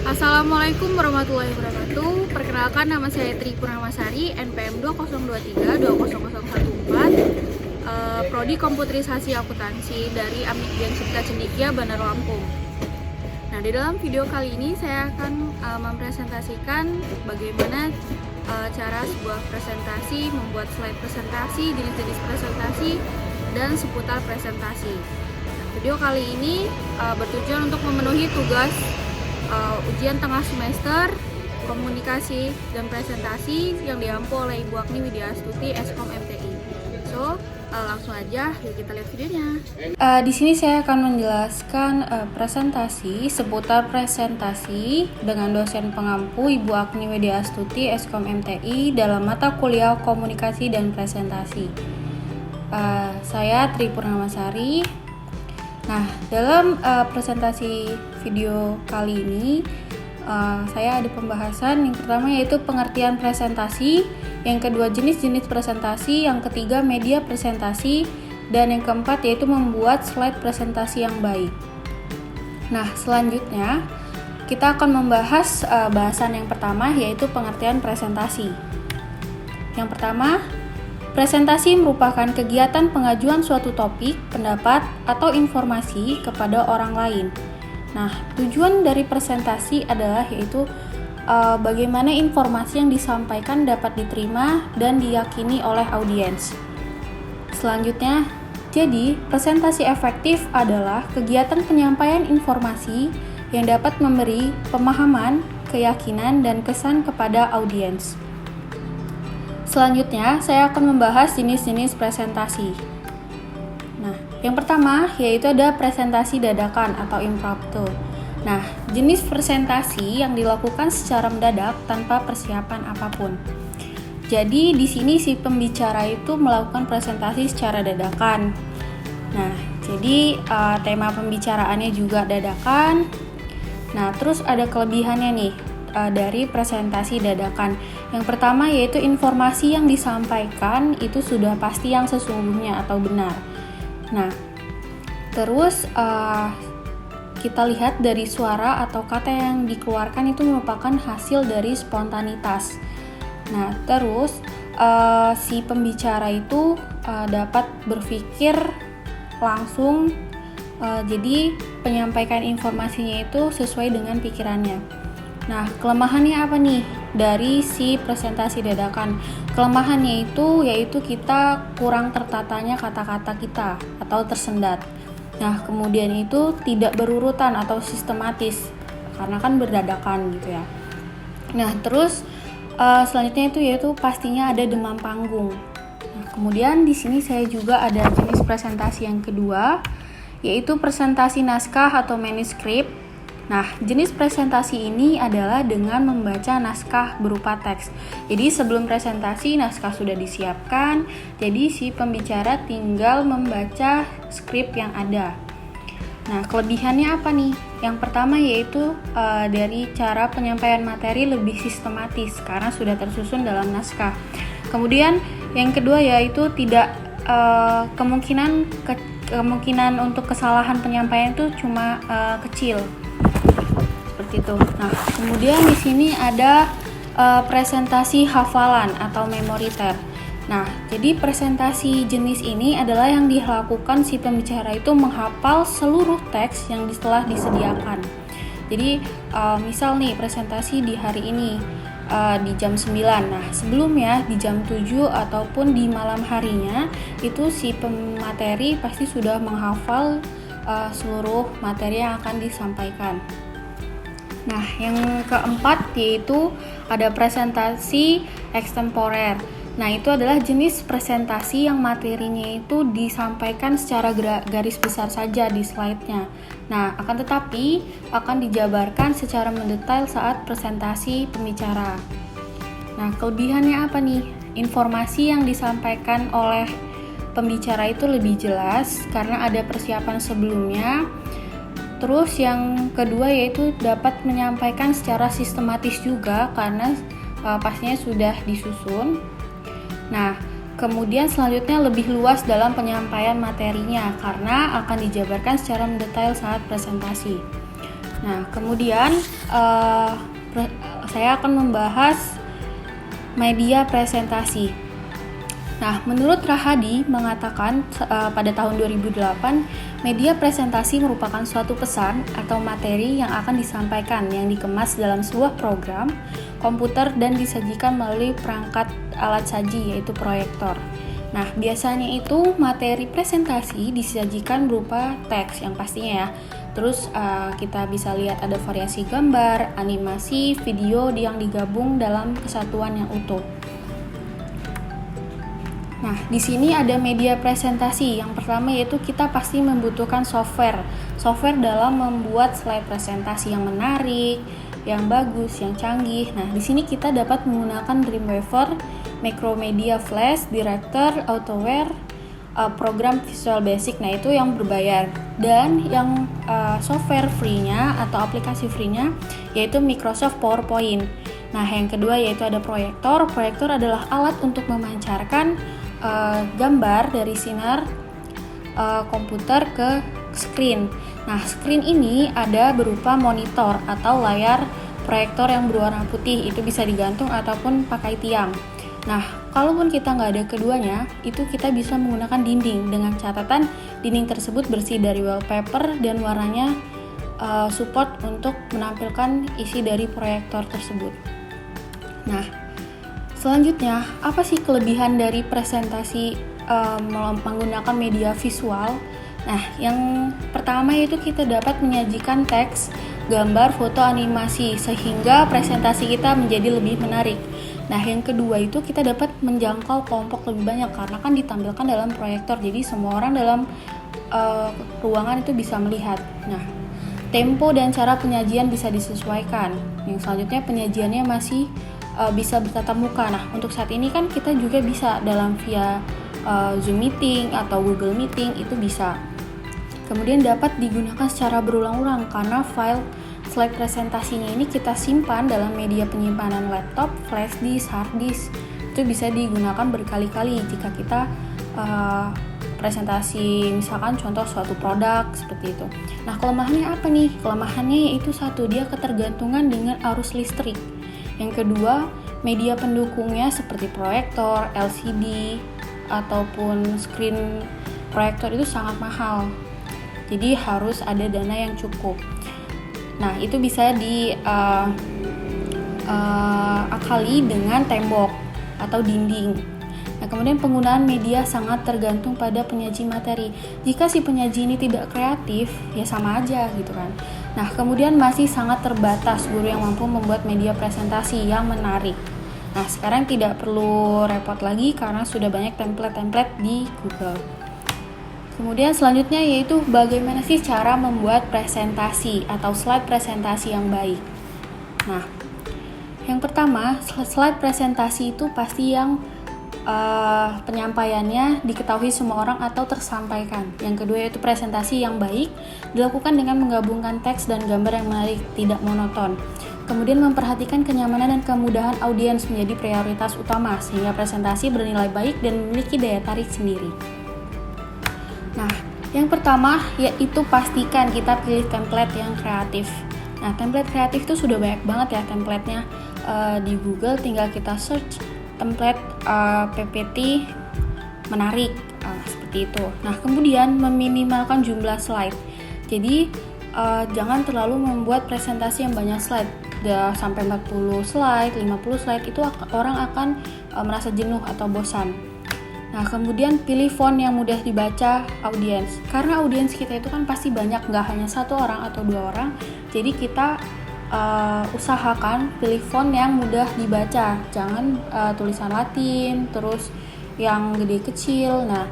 Assalamualaikum warahmatullahi wabarakatuh. Perkenalkan, nama saya Tri Purnamasari, NPM 2023-20114, Prodi Komputerisasi Akuntansi dari Amikdian Cipta Cendikia, Bandar Lampung. Nah, di dalam video kali ini saya akan mempresentasikan bagaimana cara sebuah presentasi, membuat slide presentasi, jenis-jenis presentasi, dan seputar presentasi. Nah, video kali ini bertujuan untuk memenuhi tugas ujian tengah semester komunikasi dan presentasi yang diampu oleh Ibu Agni Widya Astuti Eskom MTI. Langsung aja yuk kita lihat videonya. Di sini saya akan menjelaskan presentasi seputar presentasi dengan dosen pengampu Ibu Agni Widya Astuti Eskom MTI dalam mata kuliah komunikasi dan presentasi. Saya Tri Purnamasari. Nah, dalam presentasi video kali ini saya ada pembahasan yang pertama yaitu pengertian presentasi, yang kedua jenis-jenis presentasi, yang ketiga media presentasi, dan yang keempat yaitu membuat slide presentasi yang baik. Nah, selanjutnya kita akan membahas bahasan yang pertama yaitu pengertian presentasi. Yang pertama, presentasi merupakan kegiatan pengajuan suatu topik, pendapat, atau informasi kepada orang lain. Nah, tujuan dari presentasi adalah yaitu bagaimana informasi yang disampaikan dapat diterima dan diyakini oleh audiens. Selanjutnya, jadi presentasi efektif adalah kegiatan penyampaian informasi yang dapat memberi pemahaman, keyakinan, dan kesan kepada audiens. Selanjutnya, saya akan membahas jenis-jenis presentasi. Nah, yang pertama yaitu ada presentasi dadakan atau impromptu. Nah, jenis presentasi yang dilakukan secara mendadak tanpa persiapan apapun. Jadi, di sini si pembicara itu melakukan presentasi secara dadakan. Nah, jadi tema pembicaraannya juga dadakan. Nah, terus ada kelebihannya nih dari presentasi dadakan. Yang pertama yaitu informasi yang disampaikan itu sudah pasti yang sesungguhnya atau benar. Nah, terus kita lihat dari suara atau kata yang dikeluarkan itu merupakan hasil dari spontanitas. Nah, terus si pembicara itu dapat berpikir langsung, jadi penyampaikan informasinya itu sesuai dengan pikirannya. Nah, kelemahannya apa nih dari si presentasi dadakan? Kelemahannya itu yaitu kita kurang tertatanya kata-kata kita atau tersendat. Nah, kemudian itu tidak berurutan atau sistematis karena kan berdadakan gitu ya. Nah, terus selanjutnya itu yaitu pastinya ada demam panggung. Nah, kemudian di sini saya juga ada jenis presentasi yang kedua yaitu presentasi naskah atau manuskrip. Nah, jenis presentasi ini adalah dengan membaca naskah berupa teks. Jadi sebelum presentasi naskah sudah disiapkan, jadi si pembicara tinggal membaca skrip yang ada. Nah, kelebihannya apa nih? Yang pertama yaitu dari cara penyampaian materi lebih sistematis karena sudah tersusun dalam naskah. Kemudian yang kedua yaitu tidak kemungkinan untuk kesalahan penyampaian itu cuma kecil. Seperti itu. Nah, kemudian di sini ada presentasi hafalan atau memoriter. Nah, jadi presentasi jenis ini adalah yang dilakukan si pembicara itu menghafal seluruh teks yang telah disediakan. Jadi, misal nih presentasi di hari ini di jam 9. Nah, sebelumnya di jam 7 ataupun di malam harinya itu si pemateri pasti sudah menghafal seluruh materi yang akan disampaikan. Nah, yang keempat yaitu ada presentasi extemporer. Nah, itu adalah jenis presentasi yang materinya itu disampaikan secara garis besar saja di slide-nya. Nah, akan tetapi akan dijabarkan secara mendetail saat presentasi pembicara. Nah, kelebihannya apa nih? Informasi yang disampaikan oleh pembicara itu lebih jelas karena ada persiapan sebelumnya. Terus yang kedua yaitu dapat menyampaikan secara sistematis juga karena pastinya sudah disusun. Nah, kemudian selanjutnya lebih luas dalam penyampaian materinya karena akan dijabarkan secara mendetail saat presentasi. Nah, kemudian saya akan membahas media presentasi. Nah, menurut Rahadi mengatakan pada tahun 2008, media presentasi merupakan suatu pesan atau materi yang akan disampaikan yang dikemas dalam sebuah program komputer dan disajikan melalui perangkat alat saji yaitu proyektor. Nah, biasanya itu materi presentasi disajikan berupa teks yang pastinya ya. Terus kita bisa lihat ada variasi gambar, animasi, video yang digabung dalam kesatuan yang utuh. Nah, di sini ada media presentasi. Yang pertama yaitu kita pasti membutuhkan software dalam membuat slide presentasi yang menarik, yang bagus, yang canggih. Nah, di sini kita dapat menggunakan Dreamweaver, Macromedia Flash, Director, AutoWare, program Visual Basic. Nah, itu yang berbayar. Dan yang software free-nya atau aplikasi free-nya yaitu Microsoft PowerPoint. Nah, yang kedua yaitu ada proyektor. Proyektor adalah alat untuk memancarkan gambar dari sinar komputer ke screen. Nah, screen ini ada berupa monitor atau layar proyektor yang berwarna putih, itu bisa digantung ataupun pakai tiang. Nah, kalaupun kita nggak ada keduanya, itu kita bisa menggunakan dinding dengan catatan dinding tersebut bersih dari wallpaper dan warnanya support untuk menampilkan isi dari proyektor tersebut. Nah, selanjutnya, apa sih kelebihan dari presentasi menggunakan media visual? Nah, yang pertama yaitu kita dapat menyajikan teks, gambar, foto, animasi, sehingga presentasi kita menjadi lebih menarik. Nah, yang kedua itu kita dapat menjangkau kelompok lebih banyak karena kan ditampilkan dalam proyektor, jadi semua orang dalam ruangan itu bisa melihat. Nah, tempo dan cara penyajian bisa disesuaikan. Yang selanjutnya penyajiannya masih bisa bertatap muka. Nah, untuk saat ini kan kita juga bisa dalam via Zoom Meeting atau Google Meeting itu bisa. Kemudian dapat digunakan secara berulang-ulang karena file slide presentasinya ini kita simpan dalam media penyimpanan laptop, flash disk, hard disk. Itu bisa digunakan berkali-kali jika kita presentasi misalkan contoh suatu produk seperti itu. Nah, kelemahannya apa nih? Kelemahannya yaitu satu, dia ketergantungan dengan arus listrik. Yang kedua, media pendukungnya seperti proyektor, LCD, ataupun screen proyektor itu sangat mahal. Jadi harus ada dana yang cukup. Nah, itu bisa diakali dengan tembok atau dinding. Nah, kemudian penggunaan media sangat tergantung pada penyaji materi. Jika si penyaji ini tidak kreatif, ya sama aja gitu kan. Nah, kemudian masih sangat terbatas guru yang mampu membuat media presentasi yang menarik. Nah, sekarang tidak perlu repot lagi karena sudah banyak template-template di Google. Kemudian selanjutnya yaitu bagaimana sih cara membuat presentasi atau slide presentasi yang baik. Nah, yang pertama, slide presentasi itu pasti yang penyampaiannya diketahui semua orang atau tersampaikan. Yang kedua yaitu presentasi yang baik dilakukan dengan menggabungkan teks dan gambar yang menarik, tidak monoton. Kemudian memperhatikan kenyamanan dan kemudahan audiens menjadi prioritas utama sehingga presentasi bernilai baik dan memiliki daya tarik sendiri. Nah, yang pertama yaitu pastikan kita pilih template yang kreatif. Nah, template kreatif itu sudah banyak banget ya template-nya di Google, tinggal kita search template PPT menarik seperti itu. Nah, kemudian meminimalkan jumlah slide. Jadi jangan terlalu membuat presentasi yang banyak slide. Sampai 40 slide, 50 slide itu orang akan merasa jenuh atau bosan. Nah, kemudian pilih font yang mudah dibaca audiens. Karena audiens kita itu kan pasti banyak, nggak hanya satu orang atau dua orang. Jadi kita usahakan pilih font yang mudah dibaca. Jangan tulisan Latin, terus yang gede kecil. Nah,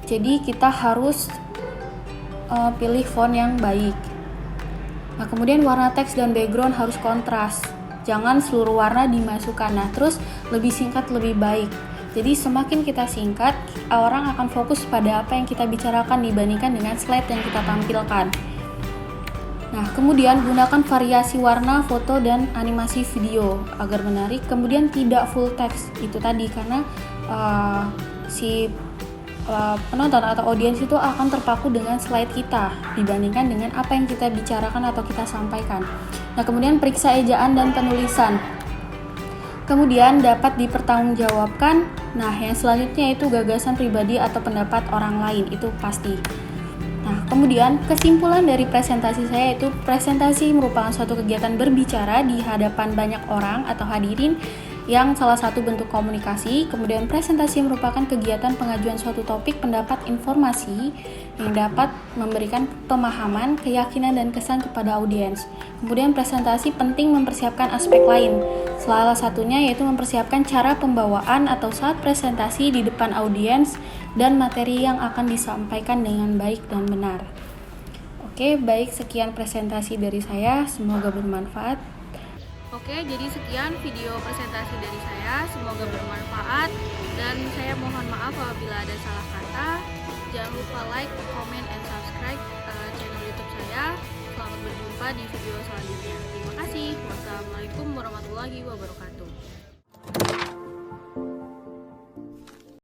jadi kita harus pilih font yang baik. Nah, kemudian warna teks dan background harus kontras. Jangan seluruh warna dimasukkan. Nah, terus lebih singkat lebih baik. Jadi semakin kita singkat, orang akan fokus pada apa yang kita bicarakan dibandingkan dengan slide yang kita tampilkan. Nah, kemudian gunakan variasi warna, foto, dan animasi video agar menarik. Kemudian tidak full text, itu tadi karena si penonton atau audiens itu akan terpaku dengan slide kita dibandingkan dengan apa yang kita bicarakan atau kita sampaikan. Nah, kemudian periksa ejaan dan penulisan. Kemudian dapat dipertanggungjawabkan. Nah, yang selanjutnya itu gagasan pribadi atau pendapat orang lain, itu pasti. Nah, kemudian kesimpulan dari presentasi saya itu presentasi merupakan suatu kegiatan berbicara di hadapan banyak orang atau hadirin yang salah satu bentuk komunikasi. Kemudian presentasi merupakan kegiatan pengajuan suatu topik, pendapat, informasi yang dapat memberikan pemahaman, keyakinan, dan kesan kepada audiens. Kemudian presentasi penting mempersiapkan aspek lain. Salah satunya yaitu mempersiapkan cara pembawaan atau saat presentasi di depan audiens dan materi yang akan disampaikan dengan baik dan benar. Oke, baik, sekian presentasi dari saya, semoga bermanfaat. Oke, jadi sekian video presentasi dari saya, semoga bermanfaat dan saya mohon maaf apabila ada salah kata. Jangan lupa like, comment, and subscribe channel YouTube saya. Selamat berjumpa di video selanjutnya. Terima kasih. Wassalamualaikum warahmatullahi wabarakatuh.